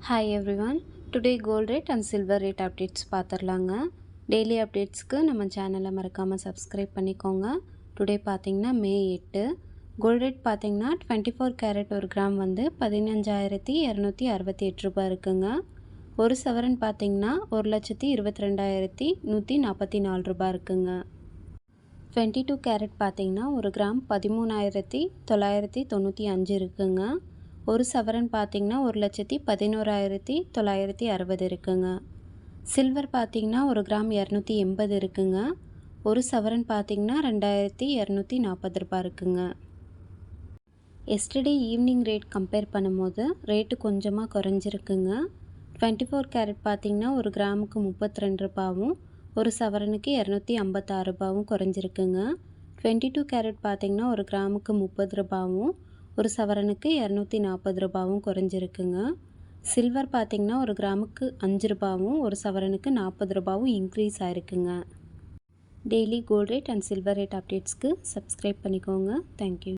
Hi everyone. Today gold rate and silver rate updates பார்த்துடலாங்க. Daily அப்டேட்ஸ்க்கு நம்ம சேனலை மறக்காமல் சப்ஸ்கிரைப் பண்ணிக்கோங்க. டுடே பார்த்தீங்கன்னா மே 8. கோல்ட் ரேட் பார்த்தீங்கன்னா 24 கேரட் ஒரு கிராம் வந்து 15,268 ரூபாய் இருக்குங்க. ஒரு சவரன் பார்த்தீங்கன்னா 1,22,144 ரூபாய் இருக்குங்க. 22 கேரட் பார்த்தீங்கன்னா ஒரு கிராம் 13,995 இருக்குங்க. ஒரு சவரன் பார்த்தீங்கன்னா 1,11,960 இருக்குங்க. சில்வர் பார்த்தீங்கன்னா ஒரு கிராம் 280 இருக்குங்க. ஒரு சவரன் பார்த்தீங்கன்னா 2,240 ரூபாய் இருக்குங்க. எஸ்டர்டே ஈவினிங் ரேட் கம்பேர் பண்ணும்போது ரேட்டு கொஞ்சமாக குறைஞ்சிருக்குங்க. 24 கேரட் பார்த்தீங்கன்னா ஒரு கிராமுக்கு 32 ரூபாவும் ஒரு சவரனுக்கு 256 ரூபாவும் குறைஞ்சிருக்குங்க. 22 கேரட் பார்த்தீங்கன்னா ஒரு கிராமுக்கு 30 ரூபாவும் ஒரு சவரனுக்கு 240 ரூபாவும் குறைஞ்சிருக்குங்க. சில்வர் பார்த்தீங்கன்னா ஒரு கிராமுக்கு 5 ரூபாவும் ஒரு சவரனுக்கு 40 ரூபாவும் இன்க்ரீஸ் ஆயிருக்குங்க. Daily gold rate and silver rate அப்டேட்ஸ்க்கு சப்ஸ்கிரைப் பண்ணிக்கோங்க. தேங்க்யூ.